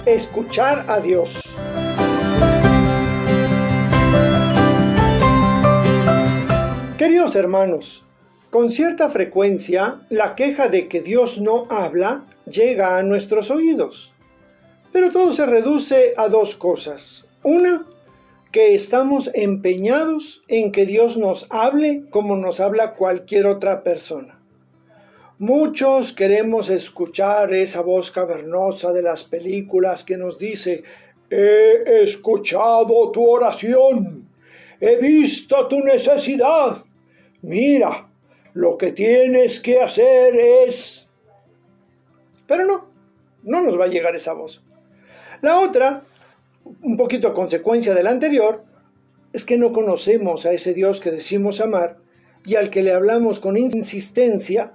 Escuchar a Dios. Queridos hermanos, con cierta frecuencia la queja de que Dios no habla llega a nuestros oídos. Pero todo se reduce a dos cosas. Una, que estamos empeñados en que Dios nos hable como nos habla cualquier otra persona. Muchos queremos escuchar esa voz cavernosa de las películas que nos dice: he escuchado tu oración, he visto tu necesidad, mira, lo que tienes que hacer es... Pero no nos va a llegar esa voz. La otra, un poquito consecuencia de la anterior, es que no conocemos a ese Dios que decimos amar y al que le hablamos con insistencia,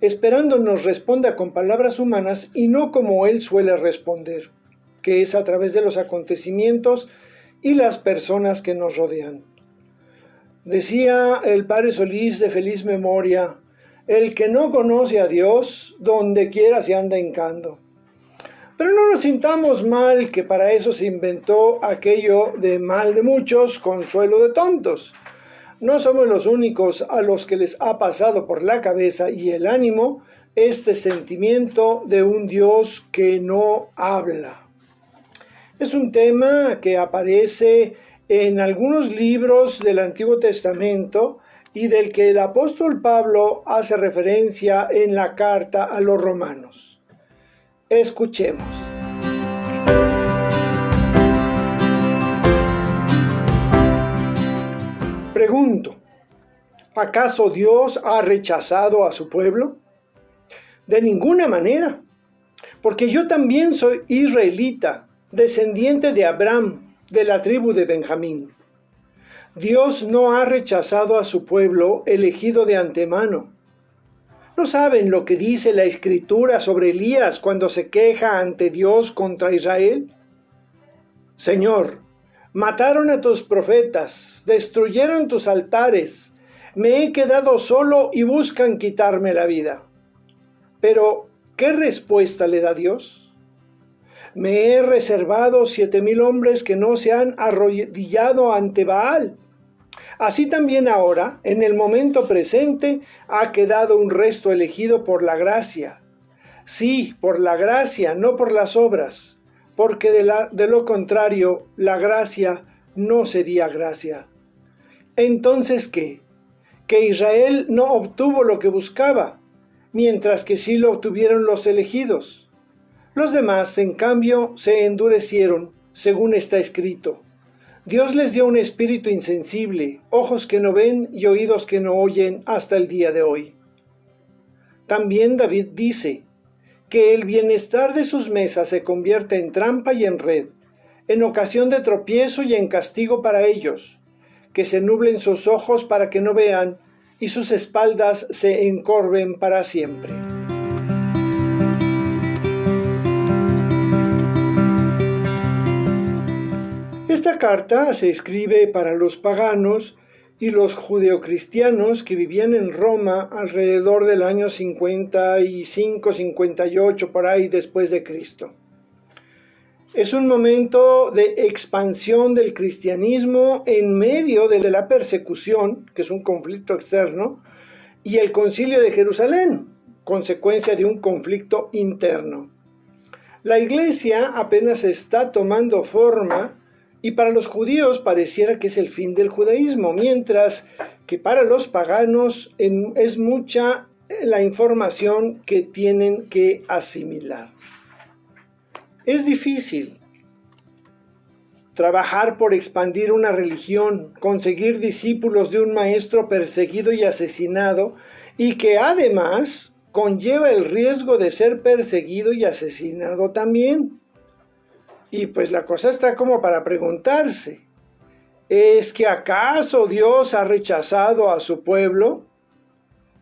esperando nos responda con palabras humanas y no como Él suele responder, que es a través de los acontecimientos y las personas que nos rodean. Decía el padre Solís de feliz memoria: el que no conoce a Dios, donde quiera se anda hincando. Pero no nos sintamos mal, que para eso se inventó aquello de mal de muchos, consuelo de tontos. No somos los únicos a los que les ha pasado por la cabeza y el ánimo este sentimiento de un Dios que no habla. Es un tema que aparece en algunos libros del Antiguo Testamento y del que el apóstol Pablo hace referencia en la carta a los romanos. Escuchemos. Pregunto, ¿acaso Dios ha rechazado a su pueblo? De ninguna manera, porque yo también soy israelita, descendiente de Abraham, de la tribu de Benjamín. Dios no ha rechazado a su pueblo elegido de antemano. ¿No saben lo que dice la Escritura sobre Elías cuando se queja ante Dios contra Israel? Señor, mataron a tus profetas, destruyeron tus altares, me he quedado solo y buscan quitarme la vida. Pero, ¿qué respuesta le da Dios? Me he reservado 7,000 hombres que no se han arrodillado ante Baal. Así también ahora, en el momento presente, ha quedado un resto elegido por la gracia. Sí, por la gracia, no por las obras, porque de lo contrario, la gracia no sería gracia. Entonces, ¿qué? Que Israel no obtuvo lo que buscaba, mientras que sí lo obtuvieron los elegidos. Los demás, en cambio, se endurecieron, según está escrito. Dios les dio un espíritu insensible, ojos que no ven y oídos que no oyen hasta el día de hoy. También David dice que el bienestar de sus mesas se convierte en trampa y en red, en ocasión de tropiezo y en castigo para ellos, que se nublen sus ojos para que no vean y sus espaldas se encorven para siempre. Esta carta se escribe para los paganos y los judeocristianos que vivían en Roma alrededor del año 55-58 por ahí después de Cristo. Es un momento de expansión del cristianismo en medio de la persecución, que es un conflicto externo, y el Concilio de Jerusalén, consecuencia de un conflicto interno. La iglesia apenas está tomando forma y para los judíos pareciera que es el fin del judaísmo, mientras que para los paganos es mucha la información que tienen que asimilar. Es difícil trabajar por expandir una religión, conseguir discípulos de un maestro perseguido y asesinado, y que además conlleva el riesgo de ser perseguido y asesinado también. Y pues la cosa está como para preguntarse, ¿es que acaso Dios ha rechazado a su pueblo?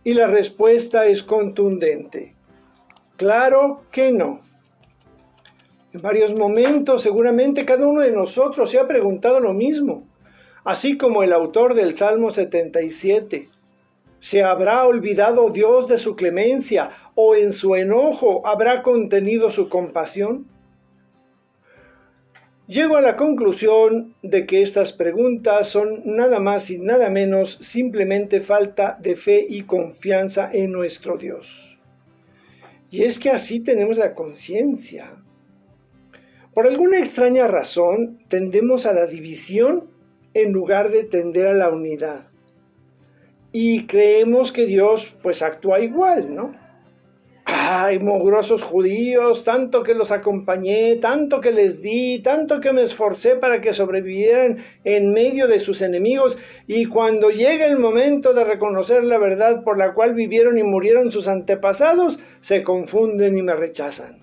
Y la respuesta es contundente. Claro que no. En varios momentos seguramente cada uno de nosotros se ha preguntado lo mismo, así como el autor del Salmo 77. ¿Se habrá olvidado Dios de su clemencia o en su enojo habrá contenido su compasión? Llego a la conclusión de que estas preguntas son nada más y nada menos simplemente falta de fe y confianza en nuestro Dios. Y es que así tenemos la conciencia. Por alguna extraña razón tendemos a la división en lugar de tender a la unidad. Y creemos que Dios pues actúa igual, ¿no? ¡Ay, mugrosos judíos! Tanto que los acompañé, tanto que les di, tanto que me esforcé para que sobrevivieran en medio de sus enemigos, y cuando llega el momento de reconocer la verdad por la cual vivieron y murieron sus antepasados, se confunden y me rechazan.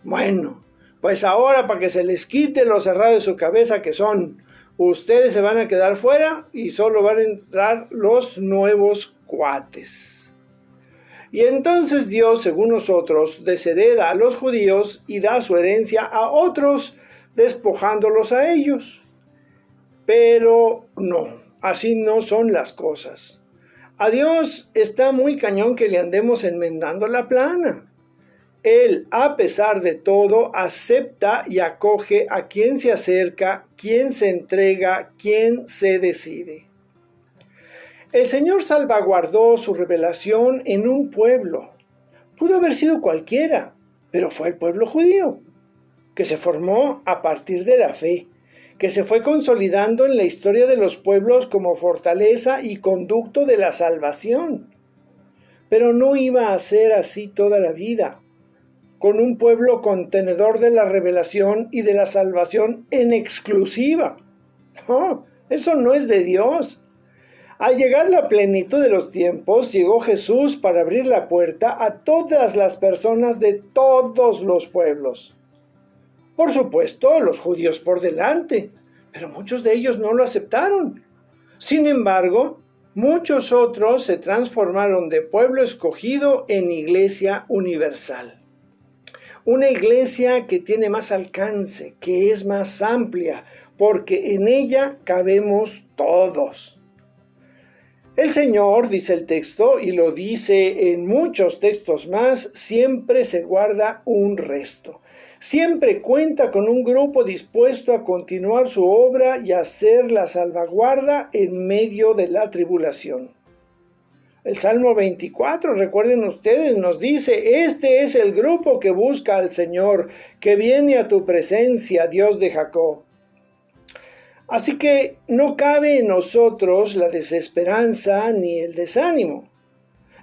Bueno, pues ahora para que se les quite lo cerrado de su cabeza que son, ustedes se van a quedar fuera y solo van a entrar los nuevos cuates. Y entonces Dios, según nosotros, deshereda a los judíos y da su herencia a otros, despojándolos a ellos. Pero no, así no son las cosas. A Dios está muy cañón que le andemos enmendando la plana. Él, a pesar de todo, acepta y acoge a quien se acerca, quien se entrega, quien se decide. El Señor salvaguardó su revelación en un pueblo. Pudo haber sido cualquiera, pero fue el pueblo judío, que se formó a partir de la fe, que se fue consolidando en la historia de los pueblos como fortaleza y conducto de la salvación. Pero no iba a ser así toda la vida, con un pueblo contenedor de la revelación y de la salvación en exclusiva. No, eso no es de Dios. Al llegar la plenitud de los tiempos, llegó Jesús para abrir la puerta a todas las personas de todos los pueblos. Por supuesto, los judíos por delante, pero muchos de ellos no lo aceptaron. Sin embargo, muchos otros se transformaron de pueblo escogido en iglesia universal. Una iglesia que tiene más alcance, que es más amplia, porque en ella cabemos todos. El Señor, dice el texto, y lo dice en muchos textos más, siempre se guarda un resto. Siempre cuenta con un grupo dispuesto a continuar su obra y hacer la salvaguarda en medio de la tribulación. El Salmo 24, recuerden ustedes, nos dice, este es el grupo que busca al Señor, que viene a tu presencia, Dios de Jacob. Así que no cabe en nosotros la desesperanza ni el desánimo,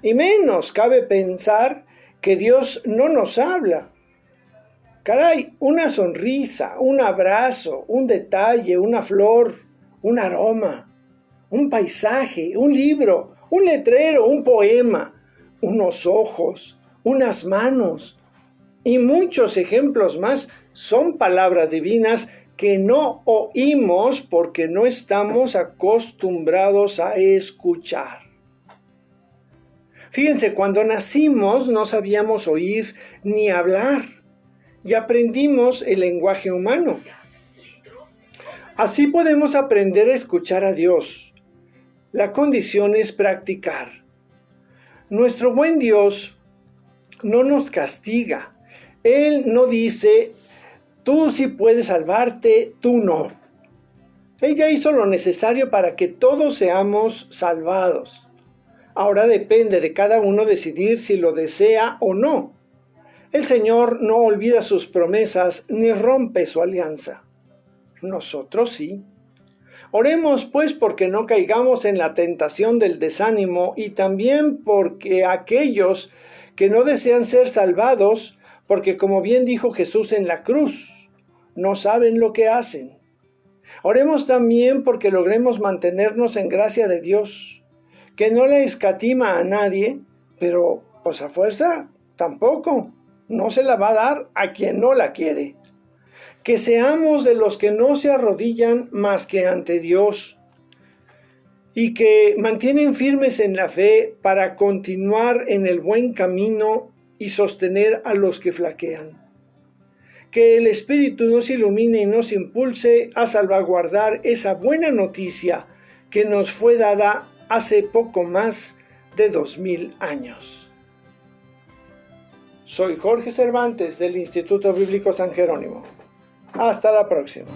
y menos cabe pensar que Dios no nos habla. Caray, una sonrisa, un abrazo, un detalle, una flor, un aroma, un paisaje, un libro, un letrero, un poema, unos ojos, unas manos y muchos ejemplos más son palabras divinas que no oímos porque no estamos acostumbrados a escuchar. Fíjense, cuando nacimos no sabíamos oír ni hablar y aprendimos el lenguaje humano. Así podemos aprender a escuchar a Dios. La condición es practicar. Nuestro buen Dios no nos castiga. Él no dice, tú sí puedes salvarte, tú no. Él ya hizo lo necesario para que todos seamos salvados. Ahora depende de cada uno decidir si lo desea o no. El Señor no olvida sus promesas ni rompe su alianza. Nosotros sí. Oremos pues porque no caigamos en la tentación del desánimo y también porque aquellos que no desean ser salvados, porque como bien dijo Jesús en la cruz, no saben lo que hacen. Oremos también porque logremos mantenernos en gracia de Dios, que no le escatima a nadie, pero pues a fuerza tampoco, no se la va a dar a quien no la quiere. Que seamos de los que no se arrodillan más que ante Dios y que mantienen firmes en la fe para continuar en el buen camino y sostener a los que flaquean. Que el Espíritu nos ilumine y nos impulse a salvaguardar esa buena noticia que nos fue dada hace poco más de 2000 años. Soy Jorge Cervantes del Instituto Bíblico San Jerónimo. Hasta la próxima.